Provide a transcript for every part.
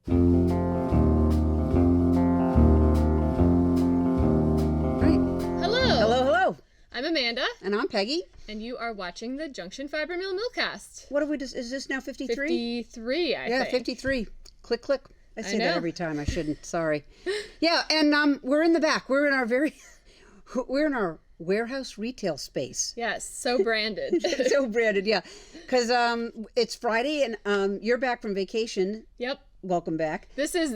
Hello. I'm Amanda. And I'm Peggy. And you are watching the Junction Fiber Mill Millcast. What have we just, is this now 53? 53, I think. Yeah, 53. Click, click. I say that know. every time. I shouldn't. Sorry. Yeah, and we're in the back. We're in our warehouse retail space. Yes, so branded. So branded, yeah. Because it's Friday and you're back from vacation. Yep. Welcome back. This is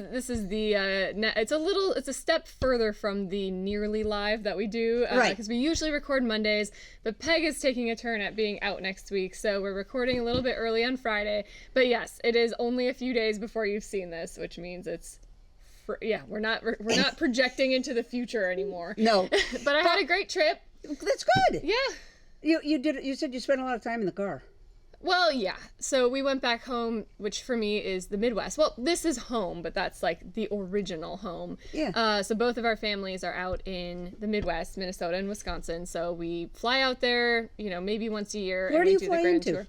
the it's a step further from the nearly live that we do, right? Because we usually record Mondays, but Peg is taking a turn at being out next week, so we're recording a little bit early on Friday. But yes, it is only a few days before you've seen this, which means it's we're not projecting into the future anymore. No, but I had a great trip. That's good. Yeah. You said you spent a lot of time in the car. Well, yeah. So we went back home, which for me is the Midwest. Well, this is home, but that's like the original home. Yeah. So both of our families are out in the Midwest, Minnesota and Wisconsin. So we fly out there, maybe once a year. Where and do we you do fly the grand into? tour.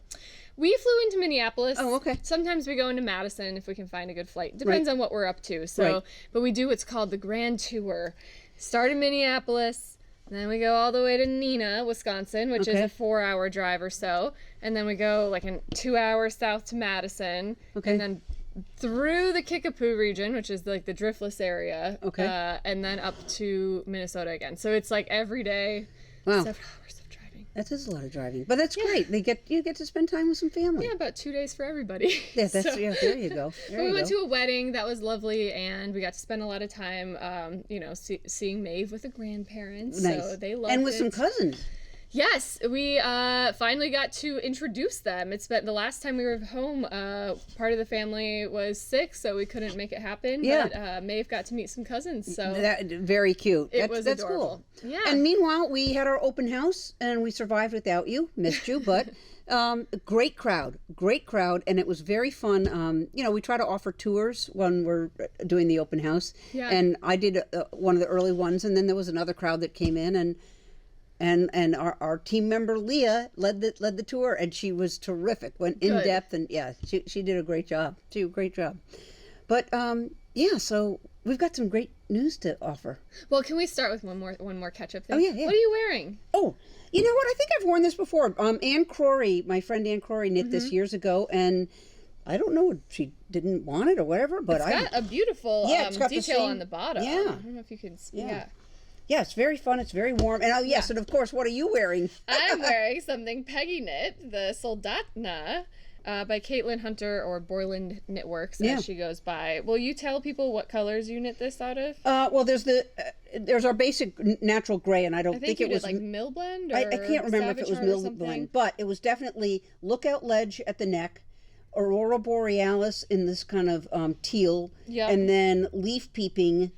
We flew into Minneapolis. Oh, okay. Sometimes we go into Madison if we can find a good flight. Depends on what we're up to. So, right. But we do what's called the grand tour. Start in Minneapolis. Then we go all the way to Neenah, Wisconsin, which is a 4-hour drive or so. And then we go like 2 hours south to Madison. Okay. And then through the Kickapoo region, which is like the driftless area. Okay. And then up to Minnesota again. So it's like every day, wow. 7 hours of driving. That is a lot of driving. But that's great. You get to spend time with some family. Yeah, about 2 days for everybody. Yeah, there you go. We went to a wedding that was lovely, and we got to spend a lot of time, seeing Maeve with the grandparents. Nice. So they loved it. And with some cousins. Yes, we finally got to introduce them. It's been the last time we were home. Part of the family was sick, so we couldn't make it happen. Yeah. But Maeve got to meet some cousins. So Very cute. That's cool. adorable. Yeah. And meanwhile, we had our open house, and we survived without you. Missed you, but great crowd, and it was very fun. We try to offer tours when we're doing the open house. Yeah. And I did one of the early ones, and then there was another crowd that came in, and our team member Leah led the tour, and she was terrific. Went in depth, and she did a great job. But so we've got some great news to offer. Well, can we start with one more catch-up thing? Oh yeah. What are you wearing? Oh, you know what? I think I've worn this before. Ann Crory, my friend Ann Crory, knit this years ago, and I don't know if she didn't want it or whatever, but It's got a beautiful detail on the bottom. Yeah. I don't know if you can see. Yeah. Yeah, it's very fun. It's very warm. And and of course, what are you wearing? I'm wearing something Peggy knit, the Soldatna, by Caitlin Hunter, or Borland Knitworks, as she goes by. Will you tell people what colors you knit this out of? Well, there's our basic natural gray, and I think it was like mill blend. Or I can't remember if it was mill blend, but it was definitely Lookout Ledge at the neck, Aurora Borealis in this kind of teal, and then Leaf Peeping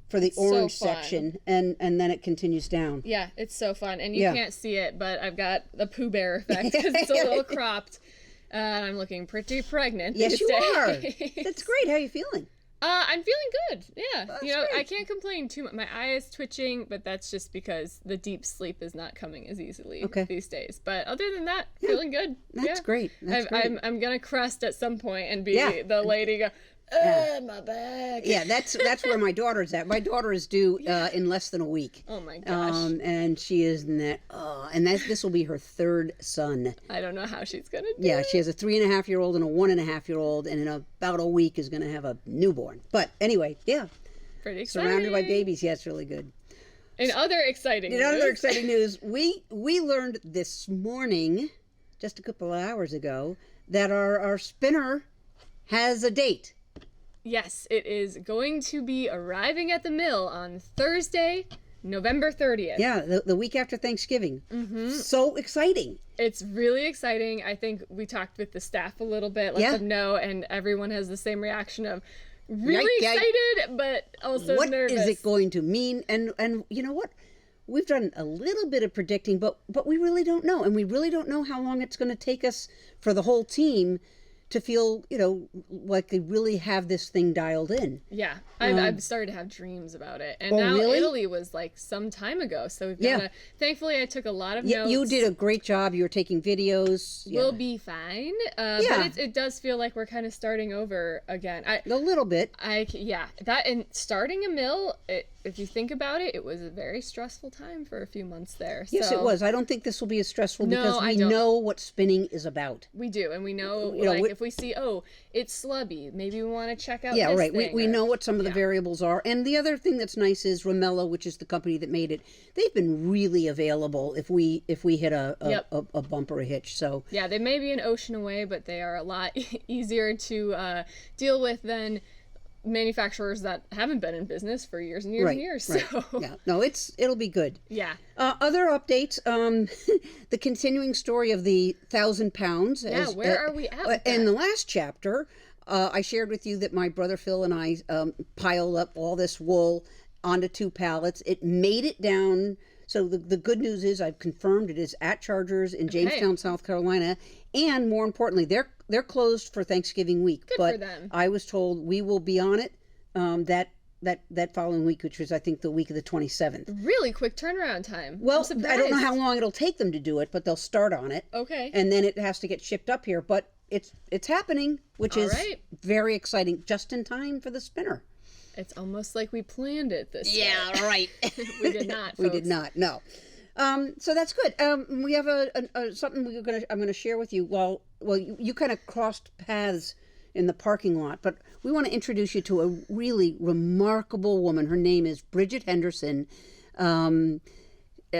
for the orange section, and then it continues down. Yeah, it's so fun, and you can't see it, but I've got the Pooh Bear effect because it's a little cropped. I'm looking pretty pregnant. Yes, you are. days. That's great. How are you feeling? I'm feeling good. Yeah, That's great. great. I can't complain too much. My eye is twitching, but that's just because the deep sleep is not coming as easily these days. But other than that, feeling good. That's great. I'm gonna crust at some point and be the lady go. My back. Yeah, that's where my daughter's at. My daughter is due in less than a week. Oh my gosh. And she is in that. This will be her third son. I don't know how she's gonna do Yeah, it. she has a 3.5-year-old and a 1.5-year-old, and in about a week is going to have a newborn. But anyway, pretty exciting. Surrounded by babies. Yeah, it's really good. In other exciting news, we learned this morning, just a couple of hours ago, that our spinner has a date. Yes, it is going to be arriving at the mill on Thursday, November 30th. Yeah, the week after Thanksgiving. Mm-hmm. So exciting. It's really exciting. I think we talked with the staff a little bit, let them know, and everyone has the same reaction of really excited, but also nervous. What is it going to mean? And you know what? We've done a little bit of predicting, but we really don't know. And we really don't know how long it's going to take us for the whole team to feel, like they really have this thing dialed in. Yeah, I've started to have dreams about it, and Oh, now really? Italy was like some time ago. So we've got Yeah. thankfully, I took a lot of Yeah, notes. you did a great job. You were taking videos. Yeah. We'll be fine. Yeah. But it does feel like we're kind of starting over again. A little bit. That and starting a mill. If you think about it, it was a very stressful time for a few months there. Yes, So it was. I don't think this will be as stressful No, because I we don't. know what spinning is about. we do, and we know, You know, like we- if we see, it's slubby, maybe we want to check out. Yeah, this right. thing, We or- know what some of the yeah. variables are. And the other thing that's nice is Ramello, which is the company that made it. They've been really available if we hit a Yep. a bump or a hitch. So Yeah, they may be an ocean away, but they are a lot easier to deal with than manufacturers that haven't been in business for years and years right, and years. right. So Yeah, no, it'll be good. yeah. Other updates, the continuing story of the 1,000 pounds. Yeah, where are we at with In that? the last chapter, I shared with you that my brother Phil and I piled up all this wool onto 2 pallets. It made it down. So the good news is I've confirmed it is at Chargers in Jamestown, South Carolina. And more importantly, they're closed for Thanksgiving week. Good but for them. I was told we will be on it that following week, which was I think the week of the 27th. Really quick turnaround time. Well, I'm I don't know how surprised. long it'll take them to do it, but they'll start on it. Okay. And then it has to get shipped up here, but it's happening, which All is right. very exciting, just in time for the spinner. It's almost like we planned it this way. right. We did not. We did folks. not. No. So that's good. We have something I'm gonna share with you. Well, you kind of crossed paths in the parking lot, but we want to introduce you to a really remarkable woman. Her name is Bridget Henderson.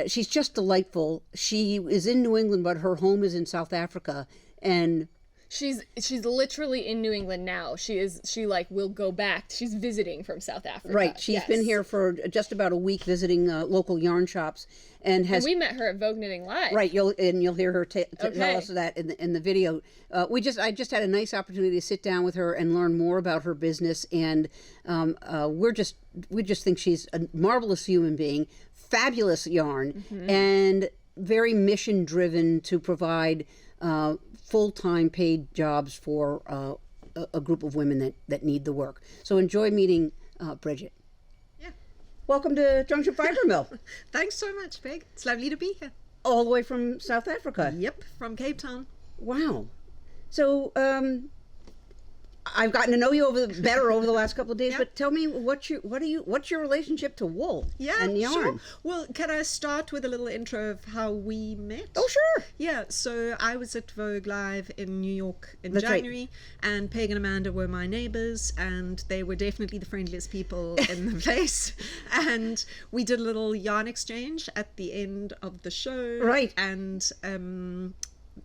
She's just delightful. She is in New England, but her home is in South Africa, and She's literally in New England now. She will go back. She's visiting from South Africa. right. She's been Yes. here for just about a week visiting local yarn shops, and has And we met her at Vogue Knitting Live. right. You'll hear her tell Okay. us that in the video. I just had a nice opportunity to sit down with her and learn more about her business, and we just think she's a marvelous human being, fabulous yarn, and very mission driven to provide full-time paid jobs for a group of women that need the work. So enjoy meeting Bridget. Yeah. Welcome to Junction Fiber Mill, Thanks so much, Peg. It's lovely to be here. all the way from South Africa. Yep, from Cape Town. Wow. So I've gotten to know you better over the last couple of days, Yeah. but tell me what's your relationship to wool and yarn? Sure. Well, can I start with a little intro of how we met? Oh, sure. Yeah, so I was at Vogue Live in New York in That's right. January, and Peg and Amanda were my neighbors, and they were definitely the friendliest people in the place. And we did a little yarn exchange at the end of the show. Right. And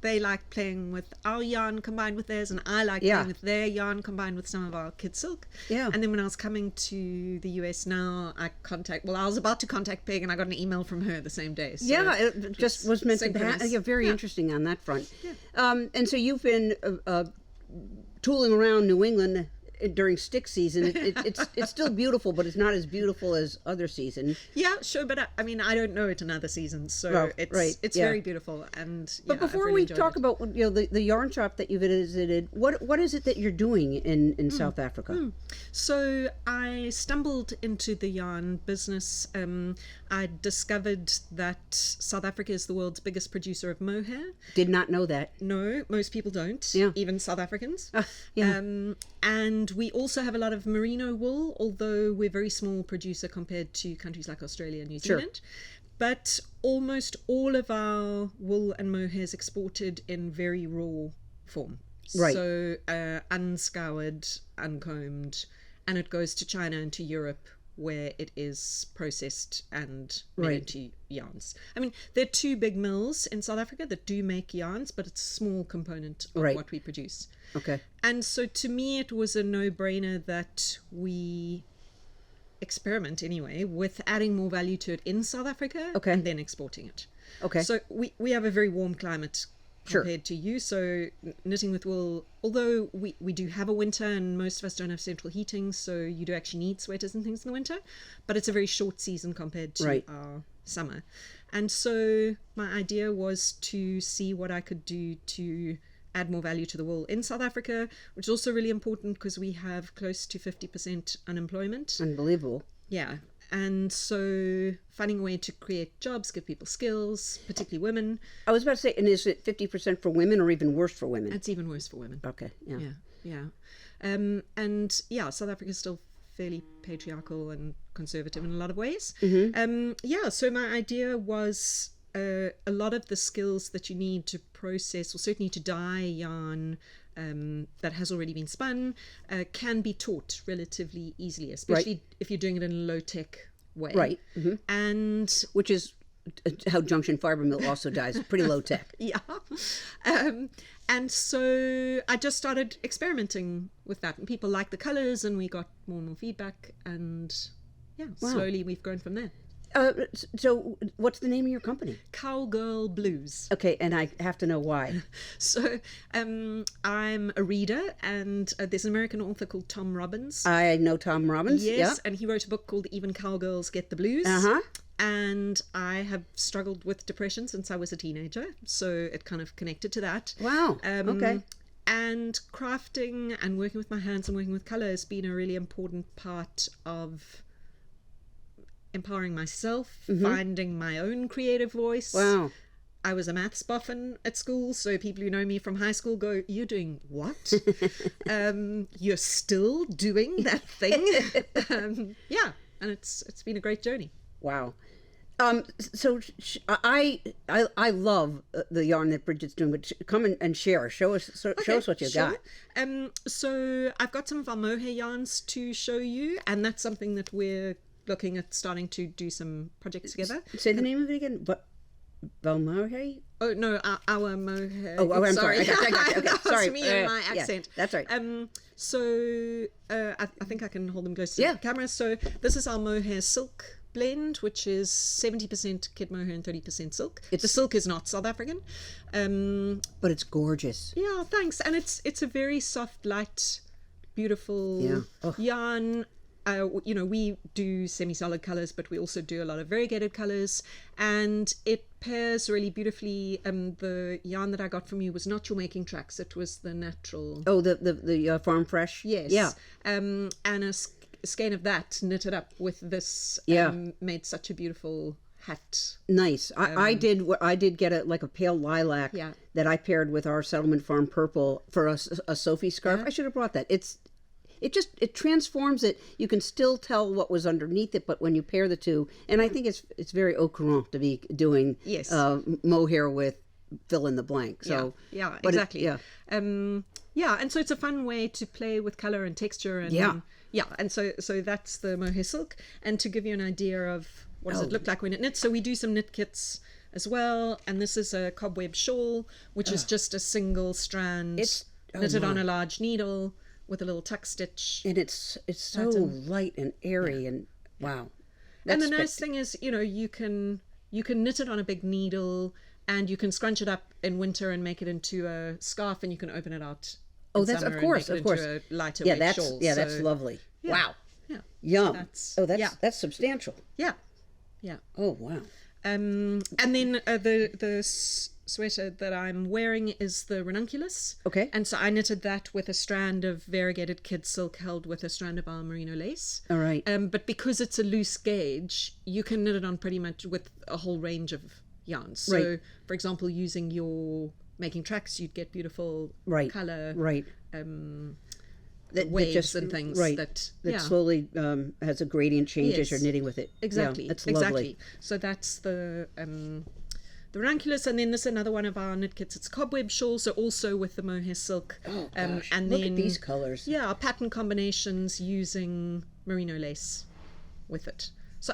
they liked playing with our yarn combined with theirs, and I liked Yeah. playing with their yarn combined with some of our kid silk. Yeah. And then when I was coming to the US now, I was about to contact Peg, and I got an email from her the same day. So Yeah, it just was meant to happen. synchronous. Yeah, very Yeah. interesting on that front. And so you've been tooling around New England during stick season. It's still beautiful, but it's not as beautiful as other season. Yeah, sure, but I mean, I don't know it another season, so Well, it's right, it's yeah. very beautiful. And But yeah, I've before really we enjoyed talk it. about the yarn shop that you visited, what is it that you're doing in South Africa? So I stumbled into the yarn business. I discovered that South Africa is the world's biggest producer of mohair. Did not know that. No, most people don't, Yeah. even South Africans. Yeah. And we also have a lot of merino wool, although we're a very small producer compared to countries like Australia and New Sure. Zealand. But almost all of our wool and mohair is exported in very raw form. Right. So unscoured, uncombed, and it goes to China and to Europe, where it is processed and made Right. into yarns. I mean, there are 2 big mills in South Africa that do make yarns, but it's a small component of Right. what we produce. Okay. And so to me, it was a no-brainer that we experiment anyway with adding more value to it in South Africa Okay. and then exporting it. Okay. So we have a very warm climate Sure. compared to you. So knitting with wool, although we do have a winter and most of us don't have central heating, so you do actually need sweaters and things in the winter, but it's a very short season compared to Right. our summer. And so my idea was to see what I could do to add more value to the wool in South Africa, which is also really important because we have close to 50% unemployment. Unbelievable. Yeah. And so finding a way to create jobs, give people skills, particularly women. I was about to say, and is it 50% for women or even worse for women? It's even worse for women. Okay, yeah. Yeah. And yeah, South Africa is still fairly patriarchal and conservative in a lot of ways. So my idea was a lot of the skills that you need to process, or certainly to dye yarn that has already been spun, can be taught relatively easily, especially if you're doing it in a low-tech way. Right. And which is how Junction Fiber Mill also dyes, pretty low-tech. yeah. And so I just started experimenting with that, and people liked the colors, and we got more and more feedback, and slowly we've grown from there. So what's the name of your company? Cowgirlblues. Okay, and I have to know why. So I'm a reader, and there's an American author called Tom Robbins. I know Tom Robbins. Yes, and he wrote a book called Even Cowgirls Get the Blues. And I have struggled with depression since I was a teenager, so it kind of connected to that. Wow. Okay. And crafting and working with my hands and working with colour has been a really important part of empowering myself, finding my own creative voice. Wow. I was a maths boffin at school, so people who know me from high school go, "You're doing what? You're still doing that thing?" Yeah, and it's been a great journey. Wow. So I love the yarn that Bridget's doing, but come and share. Show us what you got. So I've got some of our mohair yarns to show you, and that's something that we're looking at starting to do some projects together. Say the name of it again. Mohair? Oh no, our mohair. Oh, I'm sorry. I got you. Okay, sorry. That's me and my accent. Yeah, that's right. So I think I can hold them close to the camera. So this is our mohair silk blend, which is 70% kid mohair and 30% silk. The silk is not South African, but it's gorgeous. Yeah, thanks. And it's a very soft, light, beautiful yarn. We do semi-solid colors, but we also do a lot of variegated colors, and it pairs really beautifully. The yarn that I got from you was not your making tracks; it was the natural. Oh, the Farm Fresh. Yes. Yeah. And a skein of that knitted up with this. Made such a beautiful hat. Nice. I did get a pale lilac that I paired with our Settlement Farm purple for a Sophie scarf. I should have brought that. It transforms it. You can still tell what was underneath it, but when you pair the two, and I think it's very au courant to be doing mohair with fill in the blank. So exactly. And so it's a fun way to play with color and texture, and and so that's the mohair silk. And to give you an idea of what does it look like when it knits, so we do some knit kits as well, and this is a cobweb shawl, which is just a single strand knitted on a large needle with a little tuck stitch, and it's so light and airy, and wow. And the nice thing is, you can knit it on a big needle, and you can scrunch it up in winter and make it into a scarf, and you can open it out. That's of course. A lighter weight shawl. That's lovely. Yeah. Wow. Yeah. Yum. That's substantial. Yeah. Yeah. Oh wow. And then the sweater that I'm wearing is the ranunculus. Okay. And so I knitted that with a strand of variegated kid silk held with a strand of our merino lace. All right. But because it's a loose gauge, you can knit it on pretty much with a whole range of yarns. So, for example, using your making tracks, you'd get beautiful color. Right. Waves and things that slowly has a gradient change as you're knitting with it. Exactly. Yeah, it's lovely. Exactly. So that's the ranunculus, and then this is another one of our knit kits. It's cobweb shawl, so also with the mohair silk. Oh gosh, and look then at these colors. Yeah, pattern combinations using merino lace with it. So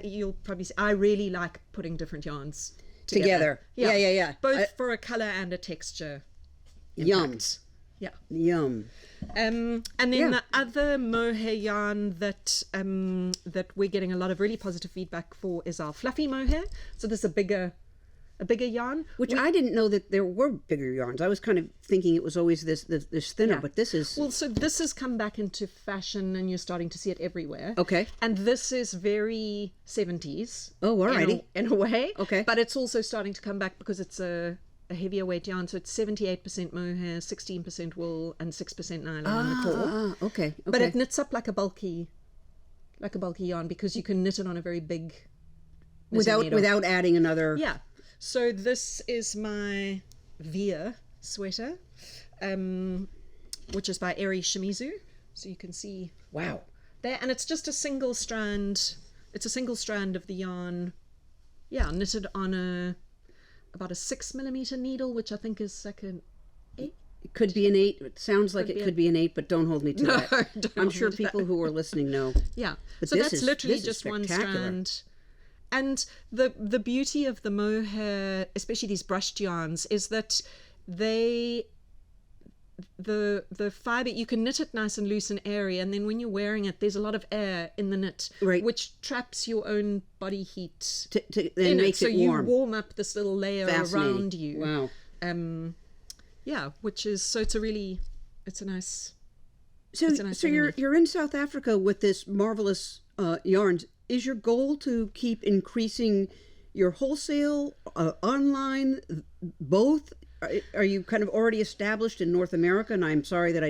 you'll probably see, I really like putting different yarns together. Yeah. Both for a color and a texture. Yum. Yeah. Yum. And then the other mohair yarn that we're getting a lot of really positive feedback for is our fluffy mohair. So this is a bigger yarn. Which I didn't know that there were bigger yarns. I was kind of thinking it was always this thinner, but this is... Well, so this has come back into fashion, and you're starting to see it everywhere. Okay. And this is very 70s. Oh, alrighty. In a way. Okay. But it's also starting to come back because it's a a heavier weight yarn, so it's 78% mohair, 16% wool, and 6% nylon in the core. Okay. But it knits up like a bulky yarn, because you can knit it on a very big without adding another. Yeah. So this is my Via sweater, which is by Eri Shimizu. So you can see, Wow. there, and it's just a single strand. It's a single strand of the yarn, knitted on about a 6mm needle, which I think is like an 8. It could be an 8. It sounds like it could be an 8, but don't hold me to that. don't I'm hold sure me to people who are listening know. Yeah. But So this that's is- literally this is just one spectacular. strand. And the beauty of the mohair, especially these brushed yarns, is that the fiber, you can knit it nice and loose and airy, and then when you're wearing it, there's a lot of air in the knit, Right. which traps your own body heat And in makes it. So it warm. you warm up this little layer Fascinating. around you. Wow. Which is, so it's a nice. So, It's a nice so way to you're knit. you're in South Africa with this marvelous yarns. Is your goal to keep increasing your wholesale, online, both? Are you kind of already established in North America? And I'm sorry that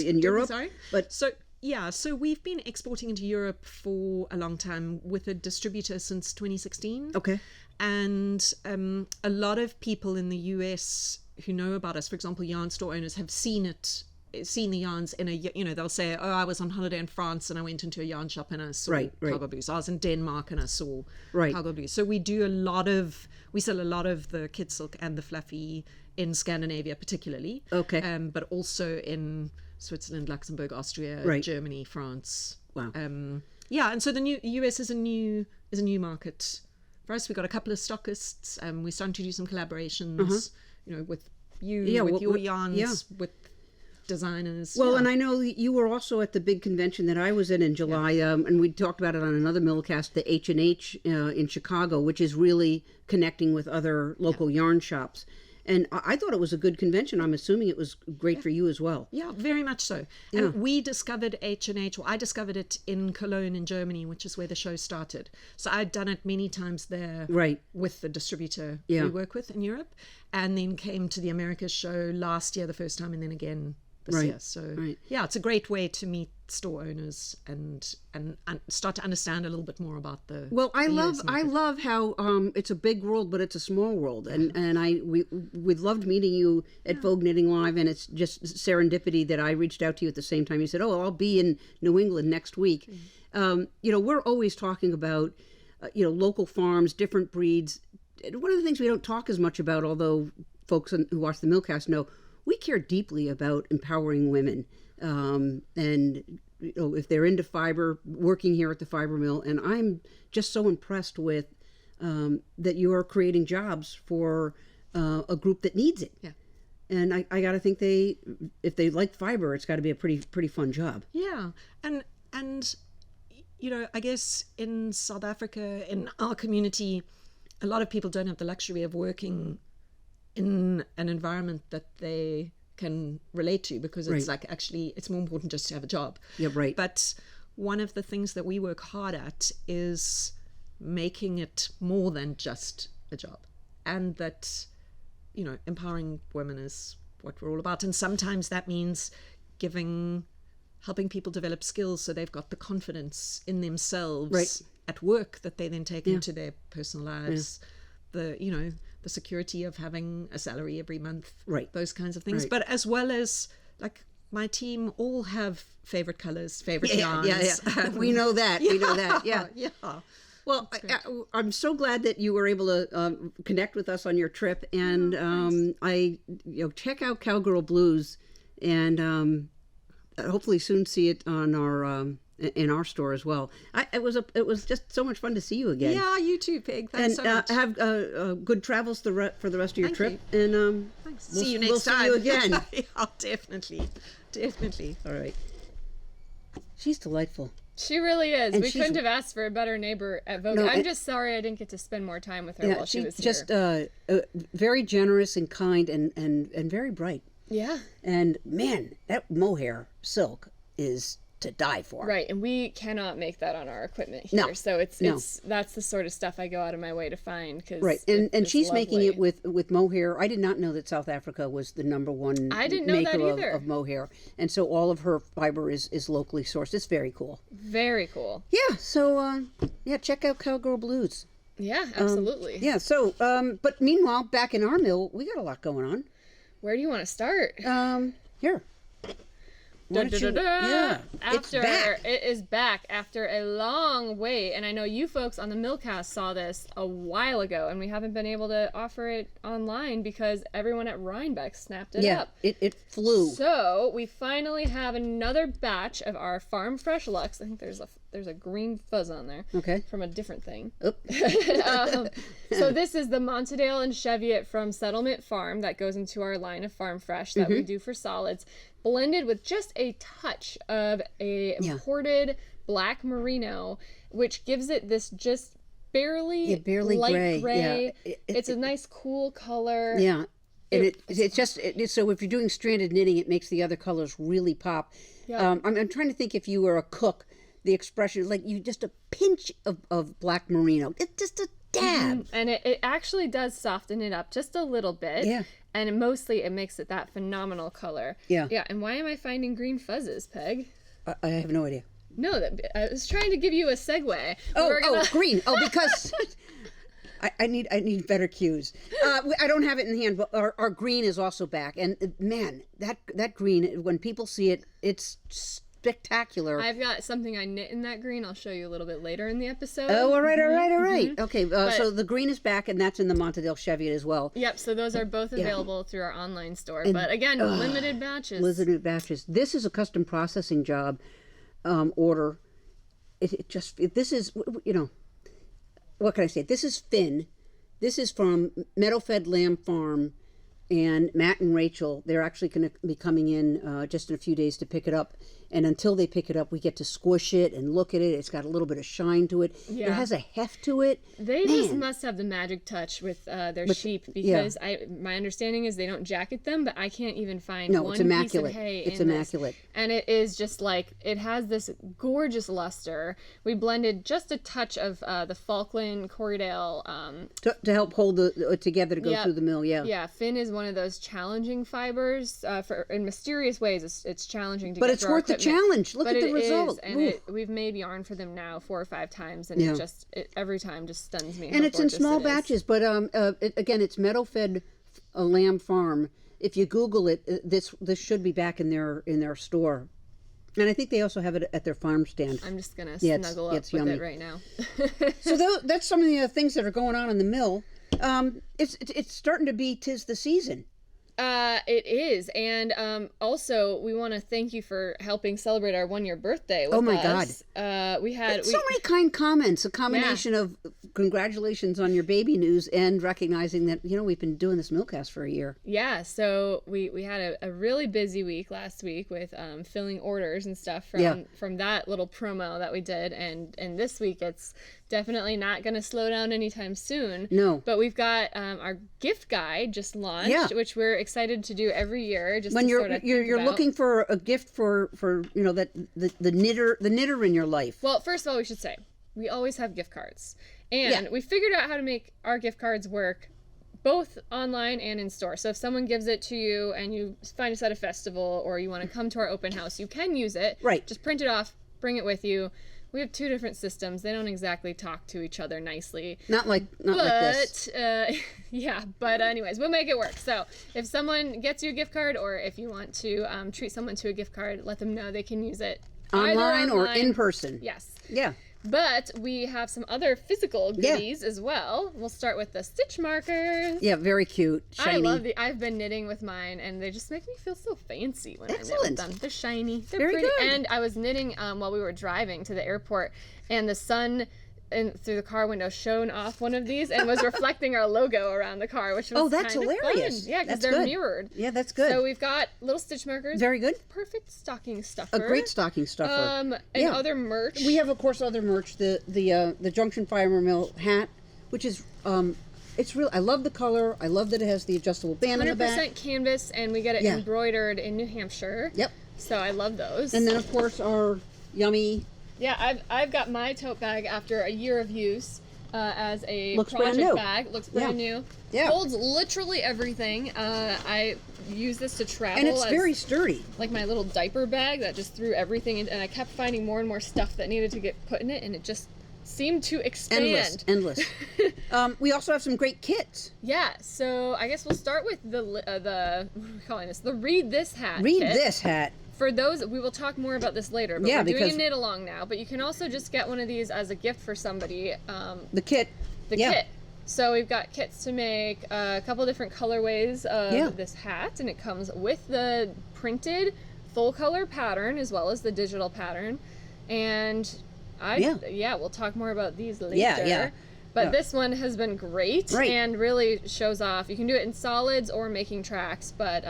in Europe. Sorry. But So we've been exporting into Europe for a long time with a distributor since 2016. okay, And a lot of people in the US who know about us, for example, yarn store owners, have seen the yarns in they'll say, oh, I was on holiday in France and I went into a yarn shop and I saw Right. Cowgirlblues. I was in Denmark and I saw Right. Cowgirlblues. So we sell a lot of the kid silk and the fluffy in Scandinavia particularly. Okay. But also in Switzerland, Luxembourg, Austria, Right. Germany, France. Wow. And so the new US is a new market for us. We've got a couple of stockists. We're starting to do some collaborations, with you, with your yarns, with designers. Well, and I know you were also at the big convention that I was in July, and we talked about it on another Millcast, the H&H in Chicago, which is really connecting with other local yarn shops. And I thought it was a good convention. I'm assuming it was great for you as well. Yeah, very much so. And we discovered H&H, or I discovered it in Cologne in Germany, which is where the show started. So I'd done it many times there, Right. with the distributor Yeah. we work with in Europe, and then came to the Americas show last year the first time, and then again this Right, year. So right. yeah, it's a great way to meet store owners and start to understand a little bit more about the. Well, I the love US I market. love how it's a big world, but it's a small world, and we loved meeting you at Vogue Knitting Live, and it's just serendipity that I reached out to you at the same time. You said, "Oh, I'll be in New England next week." We're always talking about local farms, different breeds. One of the things we don't talk as much about, although folks who watch the Millcast know, we care deeply about empowering women, and if they're into fiber, working here at the fiber mill. And I'm just so impressed with that you are creating jobs for a group that needs it. Yeah. And I got to think if they like fiber, it's got to be a pretty fun job. Yeah, and I guess in South Africa, in our community, a lot of people don't have the luxury of working in an environment that they can relate to, because it's Right. actually it's more important just to have a job. Yeah, right. But one of the things that we work hard at is making it more than just a job, and that empowering women is what we're all about. And sometimes that means helping people develop skills so they've got the confidence in themselves Right. at work that they then take into their personal lives. The security of having a salary every month, Right. those kinds of things. Right. But as well as, like, my team all have favorite colors, favorite yarns. Yeah. We know that. We know that. Yeah. Yeah. Well, I'm so glad that you were able to connect with us on your trip, and check out Cowgirlblues, and hopefully soon see it on our in our store as well. It was just so much fun to see you again. Yeah, you too, Peg. Thanks And so much. have good travels for the rest of your Thank trip. you. And Thanks. we'll, See you we'll next time. See you again. Yeah, definitely. All right. She's delightful. She really is. And We she's- couldn't have asked for a better neighbor at Vogue. No, I'm it- just sorry I didn't get to spend more time with her Yeah, while she was just here. very generous and kind and very bright. Yeah. And man, that mohair silk is to die for. Right, and we cannot make that on our equipment here. No, So it's no. that's the sort of stuff I go out of my way to find. Cause Right, and it's she's making it lovely. with mohair. I did not know that South Africa was the number one I didn't know that maker either. of mohair, and so all of her fiber is locally sourced. It's very cool. Very cool. Yeah, so check out Cowgirl Blues. Yeah, absolutely. Yeah, so but meanwhile, back in our mill, we got a lot going on. Where do you want to start? Here. Why don't you- Yeah, it's After back. it is back after a long wait, and I know you folks on the Millcast saw this a while ago, and we haven't been able to offer it online because everyone at Rhinebeck snapped it Yeah, up. it flew. So we finally have another batch of our Farm Fresh Lux. I think there's a green fuzz on there. Okay. From a different thing. Oop. So this is the Montadale and Cheviot from Settlement Farm that goes into our line of Farm Fresh that we do for solids, blended with just a touch of a imported black merino, which gives it this just barely light gray. Yeah. It's a nice cool color. Yeah. And it's just so if you're doing stranded knitting, it makes the other colors really pop. Yeah. I'm trying to think if you were a cook, the expression is like you just a pinch of black merino. It's just a dab. And it actually does soften it up just a little bit. Yeah. And mostly it makes it that phenomenal color. Yeah. Yeah. And why am I finding green fuzzes, Peg? I have no idea. No, I was trying to give you a segue. Green. Oh, because I need better cues. I don't have it in hand, but our green is also back. And man, that green, when people see it, it's spectacular. I've got something I knit in that green. I'll show you a little bit later in the episode. Oh, all right. Okay, so the green is back, and that's in the Montadale Cheviot as well. Yep, so those are both available through our online store. But again, limited batches. Limited batches. This is a custom processing job order. This is, what can I say? This is Finn. This is from Meadowfed Lamb Farm, and Matt and Rachel, they're actually going to be coming in just in a few days to pick it up. And until they pick it up, we get to squish it and look at it. It's got a little bit of shine to it. Yeah. It has a heft to it. They just must have the magic touch with their sheep, because my understanding is they don't jacket them, but I can't even find one it's immaculate. piece of hay It's in immaculate. This. And it is just like, it has this gorgeous luster. We blended just a touch of the Falkland Corriedale. To help hold it together to go through the mill, Yeah, Finn is one of those challenging fibers. In mysterious ways, it's challenging to But get it's through our worth the equipment. challenge. Look But at the it result. is, and we've made yarn for them now 4 or 5 times, and it every time just stuns me. And how it's in gorgeous small it is. batches, but again, it's Meadowfed Lamb Farm. If you Google it, this should be back in their store, and I think they also have it at their farm stand. I'm just gonna Yeah, snuggle up it's with yummy. it right now. So that's some of the things that are going on in the mill. It's starting to be 'tis the season. It is, and also we want to thank you for helping celebrate our 1-year birthday with Oh my us. We had So many kind comments. A combination of congratulations on your baby news and recognizing that we've been doing this Millcast for a year. Yeah, so we had a really busy week last week with filling orders and stuff from that little promo that we did, and this week it's definitely not going to slow down anytime soon. No. But we've got our gift guide just launched, which we're excited to do every year. Just When to you're sort of you're think about. looking for a gift for that the knitter in your life. Well, first of all, we should say we always have gift cards, and we figured out how to make our gift cards work both online and in store. So if someone gives it to you and you find us at a festival or you want to come to our open house, you can use it. Right. Just print it off, bring it with you. We have 2 different systems. They don't exactly talk to each other nicely. Not like this. But anyways, we'll make it work. So if someone gets you a gift card, or if you want to treat someone to a gift card, let them know they can use it Online either or in person. Yes. Yeah. But we have some other physical goodies as well. We'll start with the stitch markers. Yeah, very cute. Shiny. I've been knitting with mine, and they just make me feel so fancy when I knit Excellent. with them. They're shiny. They're Very pretty. good. And I was knitting while we were driving to the airport, and the sun through the car window shone off one of these and was reflecting our logo around the car, which was that's kind of hilarious. fun. Yeah, because That's they're good. mirrored. Yeah, that's good. So we've got little stitch markers. Very good. Perfect stocking stuffer. A great stocking stuffer. And other merch. We have, of course, other merch. The Junction Fiber Mill hat, which is it's real. I love the color. I love that it has the adjustable band on the back. 100% canvas, and we get it Yeah. embroidered in New Hampshire. Yep. So I love those. And then, of course, our yummy. Yeah, I've got my tote bag after a year of use as a Looks project brand new. bag. Looks brand new. Yeah. Holds literally everything. I use this to travel. And it's as, very sturdy. like my little diaper bag that just threw everything in, and I kept finding more and more stuff that needed to get put in it, and it just seemed to expand. Endless. We also have some great kits. Yeah, so I guess we'll start with the what are we calling this? The Read This Hat Read kit. this hat. For those, we will talk more about this later, but Yeah, we're doing because- a knit along now. But you can also just get one of these as a gift for somebody. The kit. The kit. So we've got kits to make a couple different colorways of this hat, and it comes with the printed full color pattern as well as the digital pattern. And we'll talk more about these later. Yeah. But this one has been great Right. and really shows off. You can do it in solids or making tracks, but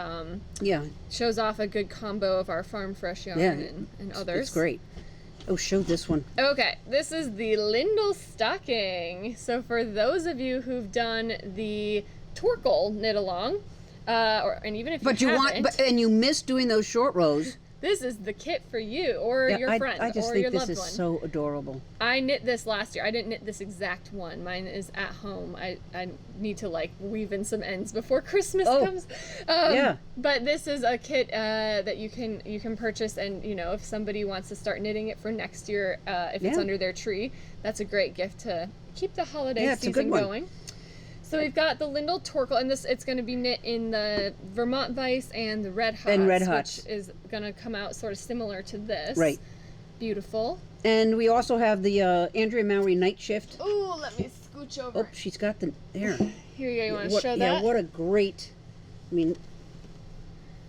shows off a good combo of our farm fresh yarn and others. It's great. Oh, show this one. Okay, this is the Lindle stocking. So for those of you who've done the Torkel knit along, and even if you haven't, and you miss doing those short rows. this is the kit for you or your friend I just or think your this loved is one. so adorable. I knit this last year. I didn't knit this exact one. Mine is at home. I need to like weave in some ends before Christmas comes. But this is a kit that you can purchase, and if somebody wants to start knitting it for next year, if it's under their tree, that's a great gift to keep the holiday season going. So we've got the Lindle Torkel, and it's going to be knit in the Vermont Vice and the Red Hots, which is going to come out sort of similar to this. Right. Beautiful. And we also have the Andrea Mowry Night Shift. Ooh, let me scooch over. Oh, she's got the there. Here you go. You want to show that? Yeah, what a great. I mean,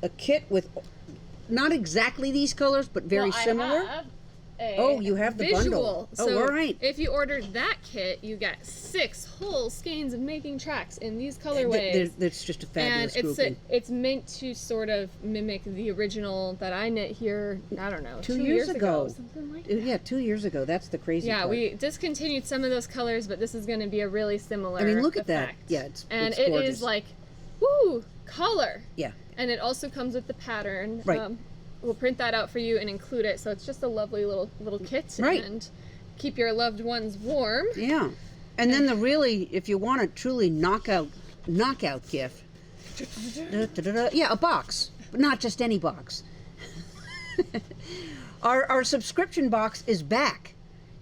a kit with not exactly these colors, but very similar. You have the visual. bundle. Oh, all right. If you ordered that kit, you get 6 whole skeins of making tracks in these colorways. That's just a fabulous grouping. It's meant to sort of mimic the original that I knit here, I don't know, 2 years ago. Something like that. Yeah, 2 years ago. That's the crazy part. We discontinued some of those colors, but this is going to be a really similar I mean, look at effect. that. Yeah, and it's it gorgeous. is like, woo, color. Yeah. And it also comes with the pattern. Right. We'll print that out for you and include it, so it's just a lovely little kit. Right. And keep your loved ones warm. Yeah. And then if you want a truly knockout gift, a box, but not just any box. Our subscription box is back.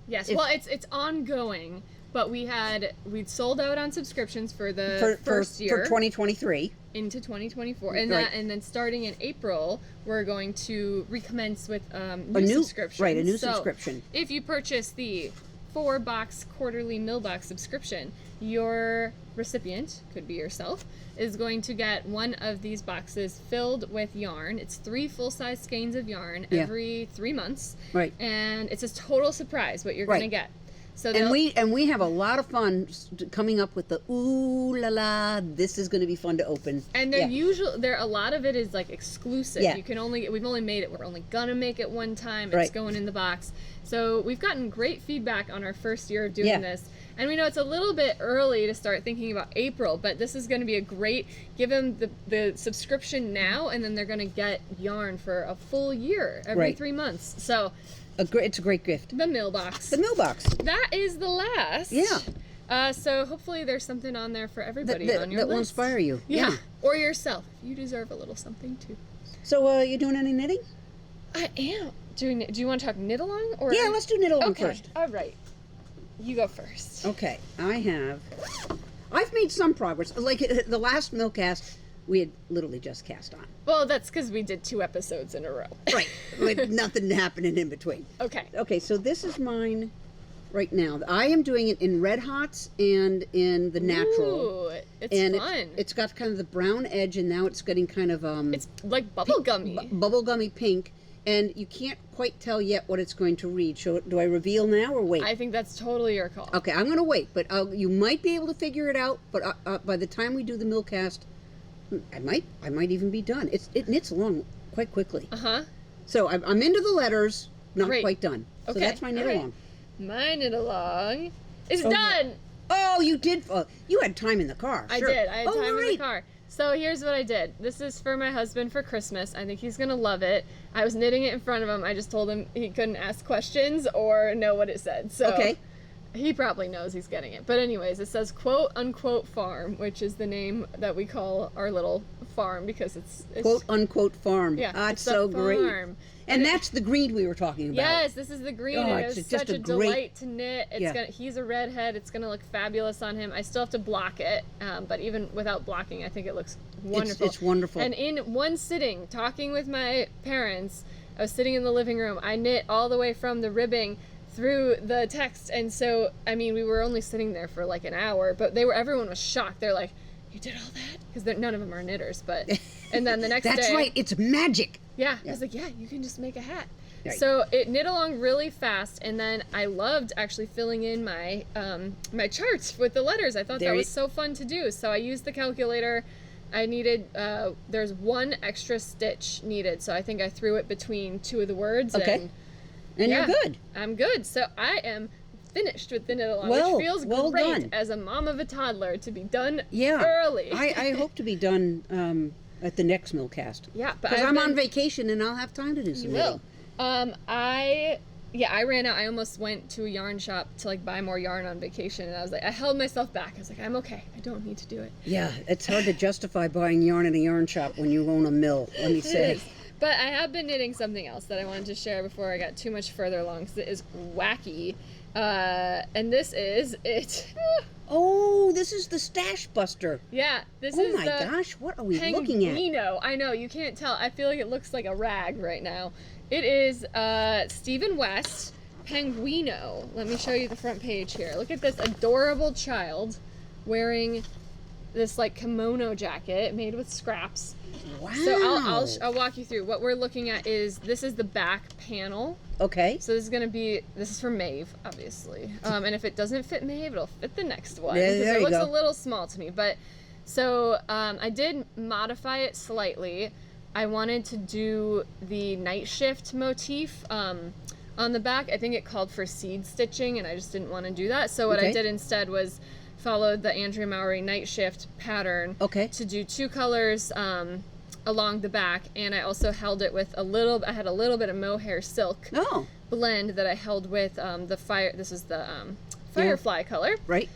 Yes, it's ongoing, but we'd sold out on subscriptions for the first year for 2023 into 2024, and Right. and then starting in April we're going to recommence with new subscriptions. Right, a new So subscription. If you purchase the 4-box quarterly Millbox subscription, your recipient, could be yourself, is going to get one of these boxes filled with yarn. It's 3 full-size skeins of yarn every 3 months. Right. And it's a total surprise what you're Right. going to get. So And we have a lot of fun coming up with the ooh la la. This is going to be fun to open. And a lot of it is like exclusive. Yeah. We've only made it. We're only gonna make it one time. It's Right. going in the box. So we've gotten great feedback on our first year of doing this. And we know it's a little bit early to start thinking about April, but this is going to be a great, give them the subscription now, and then they're going to get yarn for a full year every Right. 3 months. So It's a great gift. the Millbox. The Millbox. That is the last. Yeah. So hopefully there's something on there for everybody That on your list. will inspire you. Yeah. Or yourself. You deserve a little something too. So, you doing any knitting? I am. Do you want to talk knit along? Or Yeah, let's do knit along okay. first. All right. You go first. Okay, I've made some progress. Like the last Millcast, we had literally just cast on. Well, that's because we did 2 episodes in a row. Right, with nothing happening in between. Okay. Okay, so this is mine right now. I am doing it in Red Hots and in the natural. Ooh, it's and fun. It's got kind of the brown edge, and now it's getting kind of It's like bubblegummy. bubblegummy pink, and you can't quite tell yet what it's going to read. So do I reveal now or wait? I think that's totally your call. Okay, I'm going to wait, but you might be able to figure it out. But by the time we do the Millcast, I might even be done. It knits along quite quickly. Uh-huh. So I'm into the letters, not Great. quite done. So Okay, that's my knit all right. along. My knit along is Oh, done. Oh, you did. You had time in the car. I Sure. did. I had Oh, time in the right. car. So here's what I did. This is for my husband for Christmas. I think he's gonna love it. I was knitting it in front of him. I just told him he couldn't ask questions or know what it said. So Okay. he probably knows he's getting it. But anyways, it says quote unquote farm, which is the name that we call our little farm because it's Quote unquote farm. yeah, Ah, it's it's so a great. farm. And that's the green we were talking about. Yes, this is the green. Oh, and it it's was just such a a great- delight to knit. It's Yeah. he's a redhead. It's gonna look fabulous on him. I still have to block it, but even without blocking, I think it looks wonderful. It's wonderful. And in one sitting, talking with my parents, I was sitting in the living room. I knit all the way from the ribbing through the text, and so I mean, we were only sitting there for like an hour, but everyone was shocked. They're like, "You did all that?" Because none of them are knitters, but. And then the next That's day, right. It's magic. yeah, I was like, yeah, you can just make a hat. Right. So it knit along really fast, and then I loved actually filling in my my charts with the letters. I thought There that you- was so fun to do. So I used the calculator. I needed there's one extra stitch needed, so I think I threw it between two of the words. Okay. And yeah, you're good. I'm good. So I am finished with the knit along, Well, which feels well great done. as a mom of a toddler to be done Yeah. early. I hope to be done at the next Millcast. yeah, but Because I've I'm been- on vacation and I'll have time to do some You will. knitting. I ran out. I almost went to a yarn shop to like buy more yarn on vacation, and I was like, I held myself back. I was like, I'm okay. I don't need to do it. Yeah, it's hard to justify buying yarn in a yarn shop when you own a mill, let me say. But I have been knitting something else that I wanted to share before I got too much further along, because it is wacky. And this is it. Oh, this is the Stash Buster. Yeah, this Oh is my the gosh, what are we looking at? Penguino. I know, you can't tell. I feel like it looks like a rag right now. It is Stephen West Penguino. Let me show you the front page here. Look at this adorable child wearing this like kimono jacket made with scraps. Wow. So I'll walk you through. What we're looking at is this is the back panel. Okay. So this is for Maeve, obviously. And if it doesn't fit Maeve, it'll fit the next one. There because you it looks go. a little small to me. But so I did modify it slightly. I wanted to do the night shift motif on the back. I think it called for seed stitching, and I just didn't want to do that. So what I Okay. did instead was followed the Andrea Mowry night shift pattern Okay. to do two colors along the back, and I also held it with I had a little bit of mohair silk Oh, blend that I held with this is the Firefly color. right.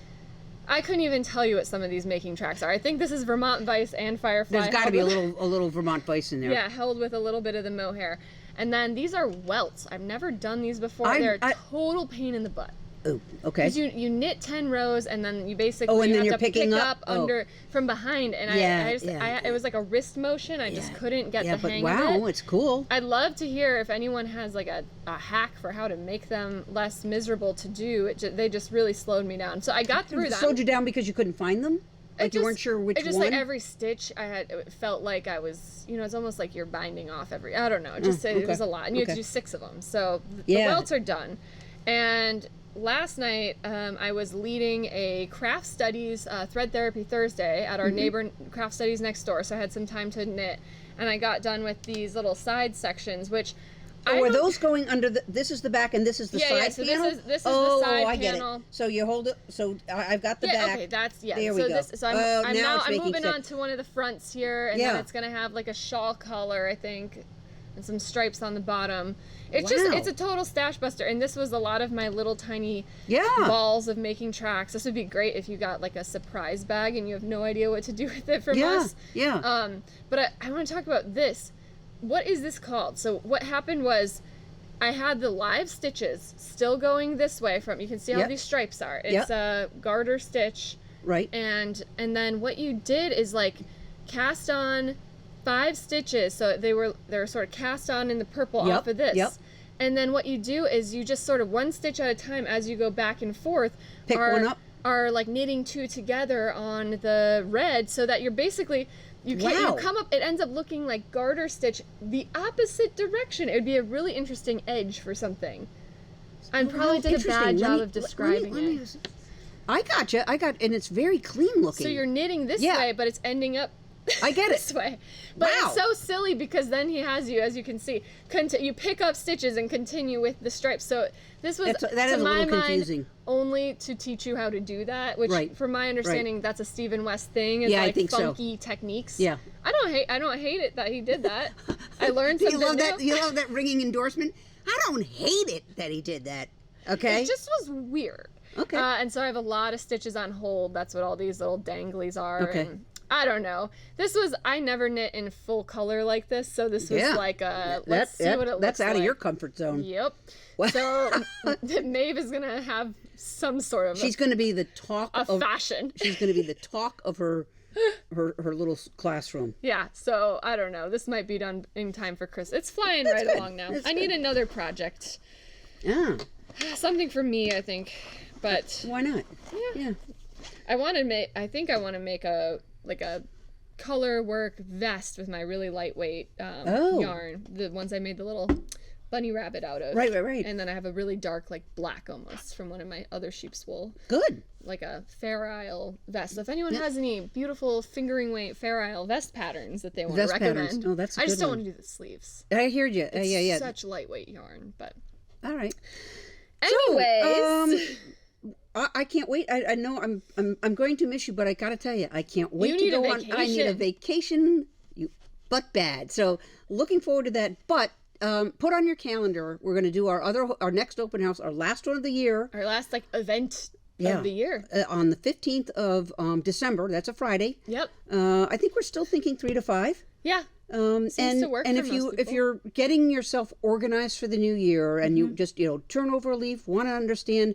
I couldn't even tell you what some of these making tracks are. I think this is Vermont Vice and Firefly. There's got to held be a with- little Vermont Vice in there. Yeah, held with a little bit of the mohair. And then these are welts. I've never done these before. They're a total pain in the butt. Oh, okay. Because you knit 10 rows, and then you basically Oh, and then have you're to picking pick up? up Oh. under from behind. And it was like a wrist motion. I just couldn't get Yeah, the but hang wow, of it. it's cool. I'd love to hear if anyone has like a hack for how to make them less miserable to do. They just really slowed me down. So I got through that. Slowed you down because you couldn't find them? Like you weren't sure which it just one? like every stitch it felt like I was, it's almost like you're binding off I don't know. It just okay. it was a lot, and you have to Okay. do 6 of them. So Yeah. the welts are done. And last night I was leading a craft studies thread therapy Thursday at our neighbor craft studies next door. So I had some time to knit, and I got done with these little side sections, which Oh, are those going under this is the back and this is the Yeah, side yeah, so panel? this is the oh, side I get panel. it. So you hold it, so I've got the Yeah, back. okay, that's There so we go. this so I'm, Oh, I'm now now it's I'm making moving sense. on to one of the fronts here, and Yeah. then it's gonna have like a shawl collar, I think, and some stripes on the bottom. It's Wow. it's a total stash buster, and this was a lot of my little tiny Yeah. balls of making tracks. This would be great if you got like a surprise bag and you have no idea what to do with it from Yeah, us. yeah. But I want to talk about this. What is this called? So what happened was I had the live stitches still going this way from, you can see how Yep. these stripes are. Yep. It's a garter stitch. Right. And then what you did is like cast on 5 stitches. So they were sort of cast on in the purple Yep, off of this. yep. And then what you do is you just sort of one stitch at a time as you go back and forth. Pick one up. Are like knitting 2 together on the red, so that you're basically you Wow. come up. It ends up looking like garter stitch the opposite direction. It would be a really interesting edge for something. I probably did a Interesting. bad Let job me- of describing let me- it. I got you. and it's very clean looking. So you're knitting this Yeah. way, but it's ending up I get it. this way. But Wow. it's so silly because then he has you, as you can see, you pick up stitches and continue with the stripes. So this was, That is to a my little mind, confusing. only to teach you how to do that, which Right. from my understanding, that's a Stephen West thing, is Yeah, I like think so. funky techniques. Yeah. I don't hate it that he did that. I learned Do something you love new. that? You love that ringing endorsement? I don't hate it that he did that. Okay. It just was weird. Okay. And so I have a lot of stitches on hold. That's what all these little danglies are. Okay. And I don't know. I never knit in full color like this, so this was like let's see what it looks like. That's out of your comfort zone. Yep. So Maeve is gonna have some sort of She's going to be the talk of fashion. She's going to be the talk of her little classroom. Yeah, so I don't know. This might be done in time for Christmas. It's flying right good. along now. That's I need another project. Yeah. Something for me, I think. But Why not? Yeah. I think I want to make a color work vest with my really lightweight yarn. The ones I made the little bunny rabbit out of. Right. And then I have a really dark, like black almost, from one of my other sheep's wool. Good. Like a Fair Isle vest. So if anyone has any beautiful fingering weight Fair Isle vest patterns that they want to Vest recommend. patterns. Oh, that's a I just good don't one. want to do the sleeves. I hear you. It's Yeah. such lightweight yarn, but All right. anyways. I can't wait. I know I'm going to miss you, but I gotta tell you, I can't wait You to need a go on. I need a vacation, but bad. So looking forward to that. But put on your calendar. We're going to do our next open house, our last one of the year, Our last event of the year. on the 15th of December. That's a Friday. Yep. I think we're still thinking 3 to 5. Yeah. And to work and for if most you're getting yourself organized for the new year and you just turn over a leaf, want to understand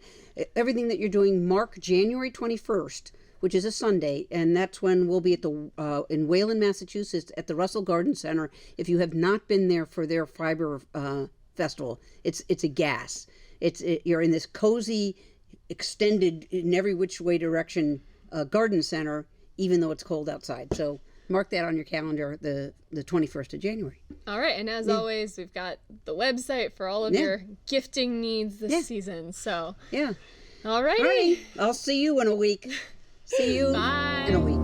everything that you're doing, mark January 21st, which is a Sunday, and that's when we'll be at the in Wayland, Massachusetts, at the Russell Garden Center. If you have not been there for their fiber festival, it's a gas. You're in this cozy, extended in every which way direction garden center, even though it's cold outside. So mark that on your calendar, the 21st of January. All right. And as always, we've got the website for all of your gifting needs this season. So, Yeah. all righty. All right. I'll see you in a week. See you Bye. in a week.